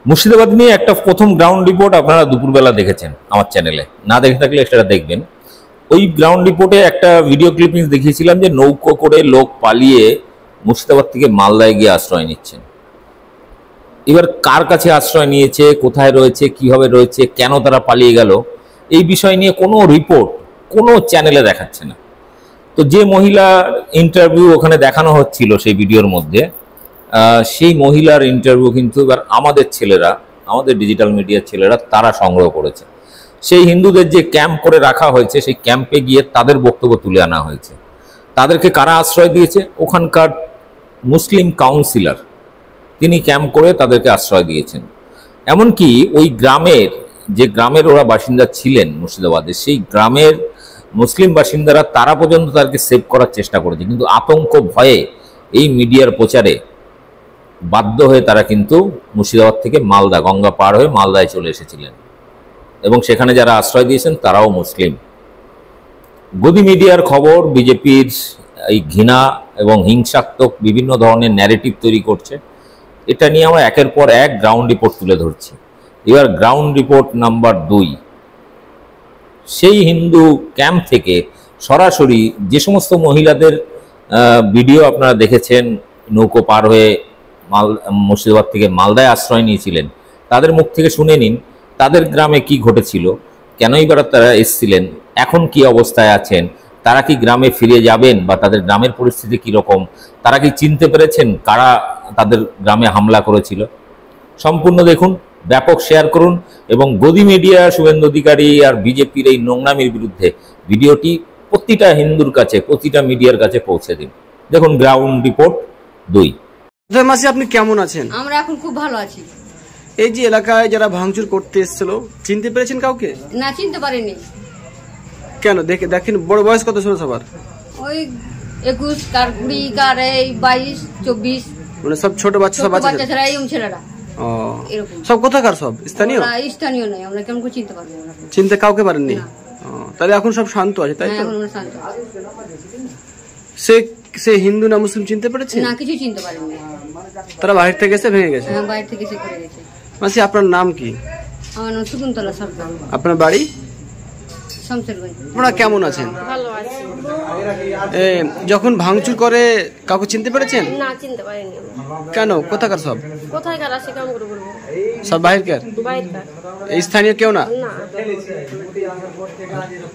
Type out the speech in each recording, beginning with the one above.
মুর্শিদাবাদ নিয়ে একটা প্রথম গ্রাউন্ড রিপোর্ট আপনারা দুপুরবেলা দেখেছেন আমার চ্যানেলে, না দেখে থাকলে সেটা দেখবেন। ওই গ্রাউন্ড রিপোর্টে একটা ভিডিও ক্লিপিংস দেখিয়েছিলাম যে নৌকো করে লোক পালিয়ে মুর্শিদাবাদ থেকে মালদায় গিয়ে আশ্রয় নিচ্ছেন। এবার কার কাছে আশ্রয় নিয়েছে, কোথায় রয়েছে, কিভাবে রয়েছে, কেন তারা পালিয়ে গেল, এই বিষয় নিয়ে কোনো রিপোর্ট কোনো চ্যানেলে দেখাচ্ছে না। তো যে মহিলার ইন্টারভিউ ওখানে দেখানো হচ্ছিল সেই ভিডিওর মধ্যে, সেই মহিলার ইন্টারভিউ কিন্তু এবার আমাদের ছেলেরা, আমাদের ডিজিটাল মিডিয়ার ছেলেরা তারা সংগ্রহ করেছে। সেই হিন্দুদের যে ক্যাম্প করে রাখা হয়েছে সেই ক্যাম্পে গিয়ে তাদের বক্তব্য তুলে আনা হয়েছে। তাদেরকে কারা আশ্রয় দিয়েছে? ওখানকার মুসলিম কাউন্সিলর, তিনি ক্যাম্প করে তাদেরকে আশ্রয় দিয়েছেন। এমনকি ওই গ্রামের, যে গ্রামের ওরা বাসিন্দা ছিলেন মুর্শিদাবাদের, সেই গ্রামের মুসলিম বাসিন্দারা তারা পর্যন্ত তাদেরকে সেভ করার চেষ্টা করেছে, কিন্তু আতঙ্ক ভয়ে এই মিডিয়ার প্রচারে বাধ্য হয়ে তারা কিন্তু মুর্শিদাবাদ থেকে মালদা, গঙ্গা পার হয়ে মালদায় চলে এসেছিলেন এবং সেখানে যারা আশ্রয় দিয়েছেন তারাও মুসলিম। গদি মিডিয়ার খবর বিজেপির এই ঘৃণা এবং হিংসাত্মক বিভিন্ন ধরনের ন্যারেটিভ তৈরি করছে। এটা নিয়ে আমরা একের পর এক গ্রাউন্ড রিপোর্ট তুলে ধরছি। এবার গ্রাউন্ড রিপোর্ট নাম্বার 2, সেই হিন্দু ক্যাম্প থেকে সরাসরি যে সমস্ত মহিলাদের ভিডিও আপনারা দেখেছেন নৌকো পার হয়ে মুর্শিদাবাদ থেকে মালদায় আশ্রয় নিয়েছিলেন, তাদের মুখ থেকে শুনে নিন তাদের গ্রামে কি ঘটেছিল, কেনই বা তারা এসেছিলেন, এখন কি অবস্থায় আছেন, তারা কি গ্রামে ফিরে যাবেন বা তাদের গ্রামের পরিস্থিতি কীরকম, তারা কি চিনতে পেরেছেন কারা তাদের গ্রামে হামলা করেছিল। সম্পূর্ণ দেখুন, ব্যাপক শেয়ার করুন এবং গদি মিডিয়া, শুভেন্দু অধিকারী আর বিজেপির এই নোংরামির বিরুদ্ধে ভিডিওটি প্রতিটা হিন্দুর কাছে, প্রতিটা মিডিয়ার কাছে পৌঁছে দিন। দেখুন গ্রাউন্ড রিপোর্ট 2। মাসি, আপনি কেমন আছেন? আমরা এখন খুব ভালো আছি। এই যে এলাকায় যারা ভাঙচুর করতে এসেছিল, চিনতে পেরেছেন কাউকে? না, চিনতে পারিনি। কেন? দেখেন বড় বয়স কত ছিল সবার? ওই 21, কার 20, কার 22, 24, মানে সব ছোট বাচ্চা, সব বাচ্চা ছেলেরা, এই ছেলেরা। ও, সব কোথাকার? সব স্থানীয়? স্থানীয় নয়, আমরা কেমন করে চিনতে পারবো? চিনতে কাউকে পারেননি? তাহলে এখন সব শান্ত আছে, তাই তো? এখন আমরা শান্ত। সে হিন্দু না মুসলিম চিনতে পেরেছে? না, কিছু চিনতে পারেনি। তারা বাইরে থেকে এসে ভেঙে গেছে? হ্যাঁ, বাইরে থেকে এসে করে গেছে। মাসি, আপনার নাম কি? আমার নাম শকুন্তলা সরকার। আপনার বাড়ি? শামসেরগঞ্জ। আপনারা কেমন আছেন? ভালো আছি। যখন ভাঙচুর করে কাউকে চিনতে পেরেছেন? না, চিনতে পারিনি। কেন? কোথাকার সব? কোথাকার আছে কেমন করে বলবো? সব বাইরেকার? বাইরেকার। এই স্থানীয় কেউ না? না।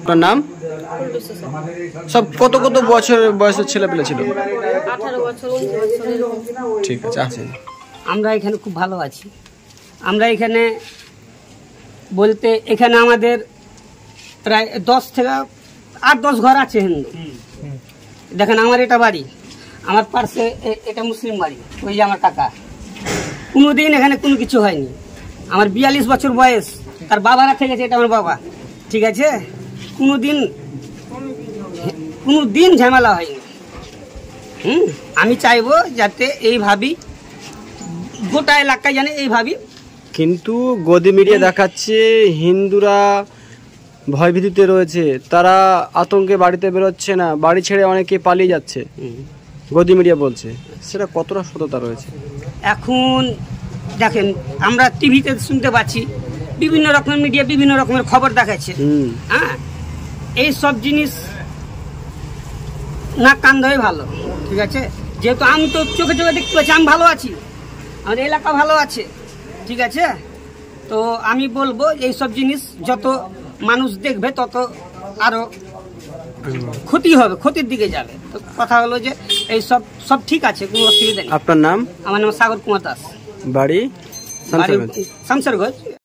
আপনার নাম? সব কত কত বছর বয়সের ছেলে পেলে ছিল? 18 বছর, 19 বছর। ঠিক আছে, আছেন। আমরা এখানে খুব ভালো আছি। আমরা এখানে বলতে এখানে আমাদের প্রায় 10 থেকে 8-10 ঘর আছে হিন্দু। দেখেন আমার এটা বাড়ি, আমার পাশে এটা মুসলিম বাড়ি, ওই যে আমার কাকা। কোনোদিন এখানে কোনো কিছু হয়নি। আমার 42 বছর বয়স, তার বাবারা থেকেছে, এটা আমার বাবা। ঠিক আছে, কোনোদিন ঝামেলা হয়নি। আমি চাইবো যাতে এইভাবেই গোটা এলাকায় জানে এইভাবেই। কিন্তু গদি মিডিয়া দেখাচ্ছে হিন্দুরা ভয়ভীতিতে রয়েছে, তারা আতঙ্কে বাড়িতে বেরোচ্ছে না, বাড়ি ছেড়ে অনেকে পালিয়ে যাচ্ছে, গদি মিডিয়া বলছে। সেটা কতটা সততা রয়েছে? এখন দেখেন, আমরা টিভিতে শুনতে পাচ্ছি, বিভিন্ন রকমের মিডিয়া বিভিন্ন রকমের খবর দেখাচ্ছে। হ্যাঁ, এই সব জিনিস না কান ধরে ভালো। ঠিক আছে, যেহেতু আমি তো চোখে চোখে দেখতে পাচ্ছি, আমি ভালো আছি, আমাদের এলাকা ভালো আছে। ঠিক আছে, তো আমি বলবো এই সব জিনিস যত মানুষ দেখবে তত আরো ক্ষতি হবে, ক্ষতির দিকে যাবে। তো কথা হলো যে এই সব ঠিক আছে, কোনো অসুবিধা নেই। আপনার নাম? আমার নাম সাগর কুমার দাস। বাড়ি? শামসেরগঞ্জ।